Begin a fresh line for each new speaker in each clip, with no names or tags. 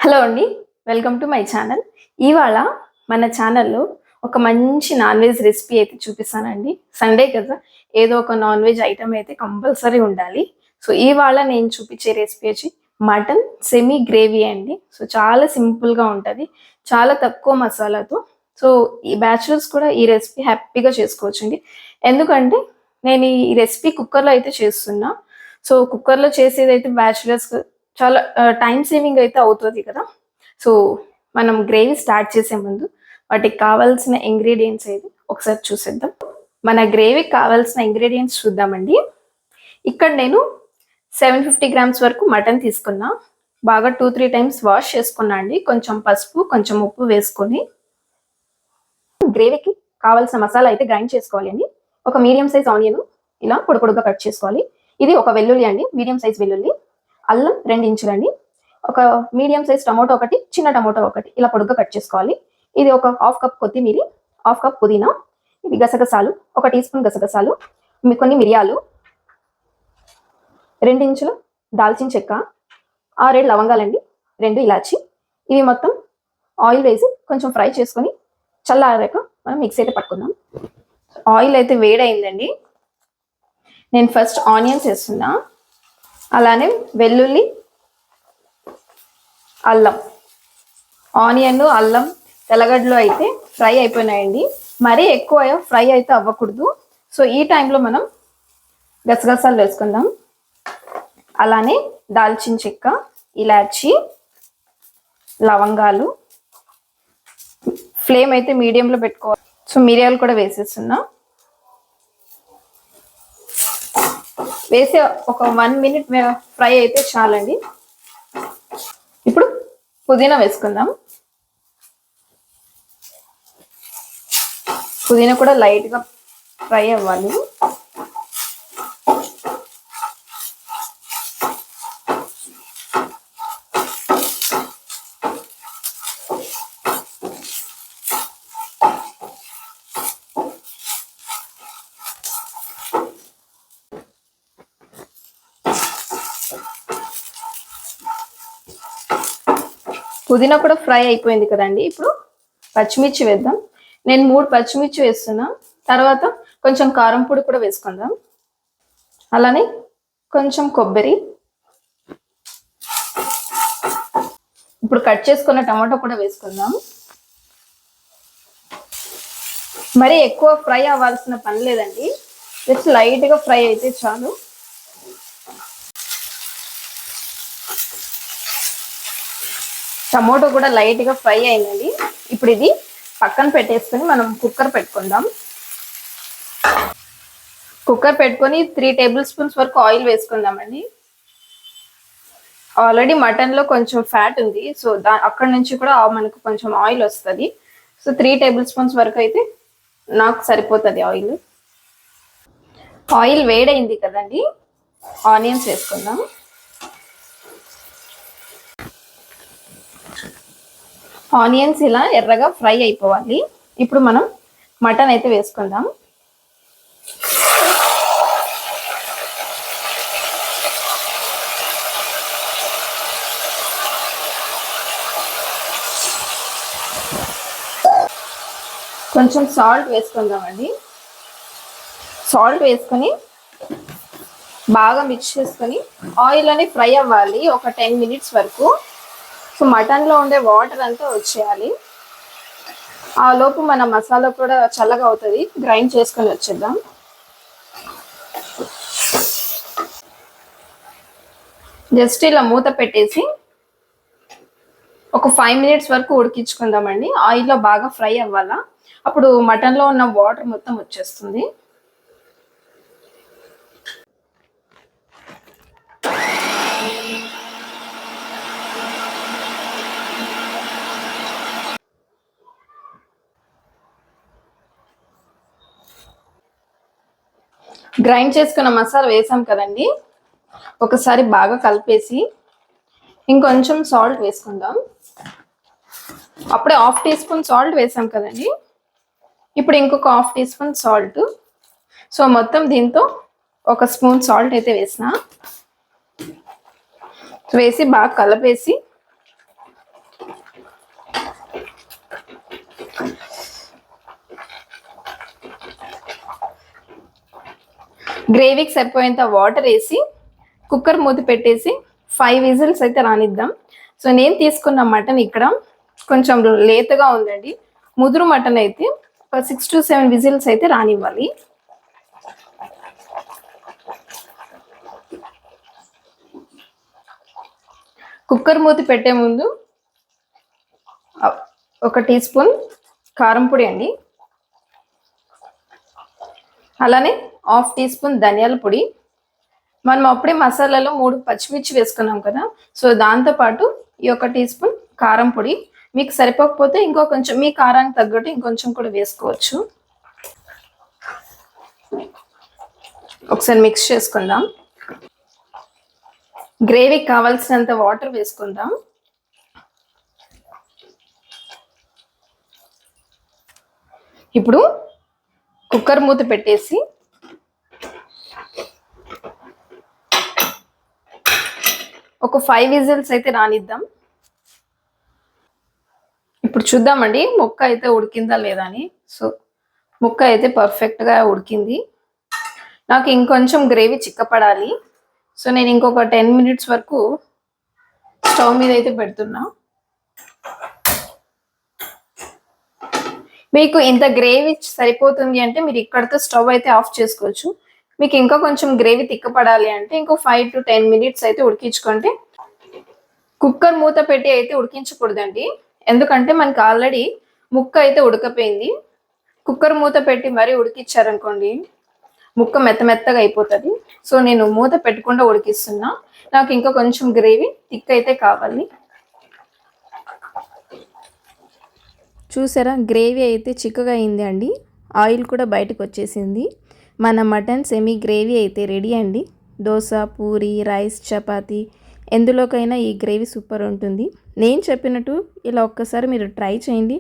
Hello అండి, welcome to my channel. ఇవాళ మన ఛానల్లో ఒక మంచి నాన్ వెజ్ రెసిపీ అయితే చూపిస్తానండి. సండే కదా, ఏదో ఒక నాన్ వెజ్ ఐటమ్ అయితే కంపల్సరీ ఉండాలి. సో ఇవాళ నేను చూపించే రెసిపీ వచ్చి మటన్ సెమీ గ్రేవీ అండి. సో చాలా సింపుల్గా ఉంటుంది, చాలా తక్కువ మసాలాతో. సో ఈ బ్యాచులర్స్ కూడా ఈ రెసిపీ హ్యాపీగా చేసుకోవచ్చండి. ఎందుకంటే నేను ఈ రెసిపీ కుక్కర్లో అయితే చేస్తున్నా. సో కుక్కర్లో చేసేది అయితే బ్యాచులర్స్ చాలా టైం సేవింగ్ అయితే అవుతుంది కదా. సో మనం గ్రేవీ స్టార్ట్ చేసే ముందు వాటికి కావాల్సిన ఇంగ్రీడియంట్స్ అయితే ఒకసారి చూసేద్దాం. మన గ్రేవీకి కావాల్సిన ఇంగ్రీడియంట్స్ చూద్దామండి. ఇక్కడ నేను 750 గ్రామ్స్ వరకు మటన్ తీసుకున్నా. బాగా 2-3 టైమ్స్ వాష్ చేసుకున్నా అండి. కొంచెం పసుపు, కొంచెం ఉప్పు వేసుకొని గ్రేవీకి కావాల్సిన మసాలా అయితే గ్రైండ్ చేసుకోవాలి అండి. ఒక మీడియం సైజ్ ఆనియన్ ఇలా పొడి పొడిగా కట్ చేసుకోవాలి. ఇది ఒక వెల్లుల్లి అండి, మీడియం సైజ్ వెల్లుల్లి. అల్లం 2 ఇంచులండి. ఒక మీడియం సైజ్ టమాటో ఒకటి, చిన్న టమాటో ఒకటి ఇలా పొడుగ్గా కట్ చేసుకోవాలి. ఇది ఒక హాఫ్ కప్ కొత్తిమీర, హాఫ్ కప్ పుదీనా, ఇవి గసగసాలు, 1 టీ స్పూన్ గసగసాలు, కొన్ని మిరియాలు, 2 ఇంచుల దాల్చిన చెక్క, 6-7 లవంగాలండి, 2 ఇలాచి. ఇవి మొత్తం ఆయిల్ వేసి కొంచెం ఫ్రై చేసుకొని చల్లారాక మనం మిక్సీ అయితే పట్టుకుందాం. ఆయిల్ అయితే వేడైందండి. నేను ఫస్ట్ ఆనియన్స్ వేస్తున్నా, అలానే వెల్లుల్లి, అల్లం. ఆనియన్, అల్లం, తెల్లగడ్డలు అయితే ఫ్రై అయిపోయినాయండి. మరీ ఎక్కువ ఫ్రై అయితే అవ్వకూడదు. సో ఈ టైంలో మనం గసగసాలు వేసుకుందాం. అలానే దాల్చిన చెక్క, ఇలాచి, లవంగాలు. ఫ్లేమ్ అయితే మీడియంలో పెట్టుకోవాలి. సో మిరియాలు కూడా వేసేస్తున్నా. వేసి ఒక 1 మినిట్ ఫ్రై అయితే చాలండి. ఇప్పుడు పుదీనా వేసుకుందాం. పుదీనా కూడా లైట్గా ఫ్రై అవ్వాలి. పుదీనా కూడా ఫ్రై అయిపోయింది కదండి. ఇప్పుడు పచ్చిమిర్చి వేద్దాం. నేను 3 పచ్చిమిర్చి వేస్తున్నా. తర్వాత కొంచెం కారం పొడి కూడా వేసుకుందాం. అలానే కొంచెం కొబ్బరి, ఇప్పుడు కట్ చేసుకున్న టమాటో కూడా వేసుకుందాం. మరి ఎక్కువ ఫ్రై అవ్వాల్సిన పని లేదండి, జస్ట్ లైట్గా ఫ్రై అయితే చాలు. టమాటో కూడా లైట్గా ఫ్రై అయిందండి. ఇప్పుడు ఇది పక్కన పెట్టేసుకొని మనం కుక్కర్ పెట్టుకుందాం. కుక్కర్ పెట్టుకొని 3 టేబుల్ స్పూన్స్ వరకు ఆయిల్ వేసుకుందామండి. ఆల్రెడీ మటన్లో కొంచెం ఫ్యాట్ ఉంది, సో అక్కడ నుంచి కూడా మనకు కొంచెం ఆయిల్ వస్తుంది. సో 3 టేబుల్ స్పూన్స్ వరకు అయితే నాకు సరిపోతుంది ఆయిల్. ఆయిల్ వేడైంది కదండి, ఆనియన్స్ వేసుకుందాం. ఆనియన్స్ ఇలా ఎర్రగా ఫ్రై అయిపోవాలి. ఇప్పుడు మనం మటన్ అయితే వేసుకుందాం. కొంచెం సాల్ట్ వేసుకుందామండి. సాల్ట్ వేసుకొని బాగా మిక్స్ చేసుకొని ఆయిల్ అని ఫ్రై అవ్వాలి ఒక 10 మినిట్స్ వరకు. సో మటన్లో ఉండే వాటర్ అంతా వచ్చేయాలి. ఆ లోపు మన మసాలా కూడా చల్లగా అవుతుంది, గ్రైండ్ చేసుకొని వచ్చేద్దాం. జస్ట్ ఇలా మూత పెట్టేసి ఒక 5 మినిట్స్ వరకు ఉడికించుకుందామండి. ఆయిల్లో బాగా ఫ్రై అవ్వాలా, అప్పుడు మటన్లో ఉన్న వాటర్ మొత్తం వచ్చేస్తుంది. గ్రైండ్ చేసుకున్న మసాలా వేసాం కదండి, ఒకసారి బాగా కలిపేసి ఇంకొంచెం సాల్ట్ వేసుకుందాం. అప్పుడే 1/2 టీ స్పూన్ సాల్ట్ వేసాం కదండి, ఇప్పుడు ఇంకొక 1/2 టీ స్పూన్ సాల్ట్. సో మొత్తం దీంతో 1 స్పూన్ సాల్ట్ అయితే వేసిన. వేసి బాగా కలిపేసి గ్రేవీకి సరిపోయేంత వాటర్ వేసి కుక్కర్ మూత పెట్టేసి 5 విజిల్స్ అయితే రానిద్దాం. సో నేను తీసుకున్న మటన్ ఇక్కడ కొంచెం లేతగా ఉందండి. ముదురు మటన్ అయితే 6 to 7 విజిల్స్ అయితే రానివ్వాలి. కుక్కర్ మూత పెట్టే ముందు 1 టీ స్పూన్ కారం పొడి అండి, అలానే 1/2 టీ స్పూన్ ధనియాల పొడి. మనం అప్పుడే మసాలాలో 3 పచ్చిమిర్చి వేసుకున్నాం కదా, సో దాంతోపాటు ఈ 1 టీ స్పూన్ కారం పొడి. మీకు సరిపోకపోతే ఇంకో కొంచెం మీ కారానికి తగ్గట్టు ఇంకొంచెం కూడా వేసుకోవచ్చు. ఒకసారి మిక్స్ చేసుకుందాం. గ్రేవీకి కావాల్సినంత వాటర్ వేసుకుందాం. ఇప్పుడు కుక్కర్ మూత పెట్టేసి ఒక 5 విజిల్స్ అయితే రానిద్దాం. ఇప్పుడు చూద్దామండి ముక్క అయితే ఉడికిందా లేదా అని. సో ముక్క అయితే పర్ఫెక్ట్గా ఉడికింది. నాకు ఇంకొంచెం గ్రేవీ చిక్కపడాలి. సో నేను ఇంకొక 10 మినిట్స్ వరకు స్టవ్ మీద అయితే పెడుతున్నా. మీకు ఇంత గ్రేవీ సరిపోతుంది అంటే మీరు ఇక్కడతో స్టవ్ అయితే ఆఫ్ చేసుకోవచ్చు. మీకు ఇంకా కొంచెం గ్రేవీ తిక్కపడాలి అంటే ఇంకో 5 to 10 మినిట్స్ అయితే ఉడికించుకోండి. కుక్కర్ మూత పెట్టి అయితే ఉడికించకూడదండి, ఎందుకంటే మనకి ఆల్రెడీ ముక్క అయితే ఉడకపోయింది. కుక్కర్ మూత పెట్టి మరీ ఉడికించారనుకోండి ముక్క మెత్తగా అయిపోతుంది. సో నేను మూత పెట్టకుండా ఉడికిస్తున్నా. నాకు ఇంకా కొంచెం గ్రేవీ థిక్ అయితే కావాలి.
చూసారా, గ్రేవీ అయితే చిక్కగా అయింది అండి. ఆయిల్ కూడా బయటకు వచ్చేసింది. మన మటన్ సెమీ గ్రేవీ అయితే రెడీ అండి. దోశ, పూరి, రైస్, చపాతీ ఎందులోకైనా ఈ గ్రేవీ సూపర్ ఉంటుంది. నేను చెప్పినట్టు ఇలా ఒక్కసారి మీరు ట్రై చేయండి.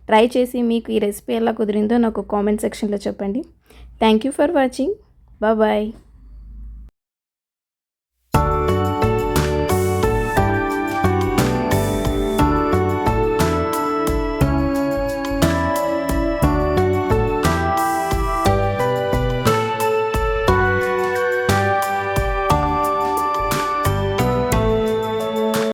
ట్రై చేసి మీకు ఈ రెసిపీ ఎలా కుదిరిందో నాకు కామెంట్ సెక్షన్లో చెప్పండి. Thank you for watching. Bye.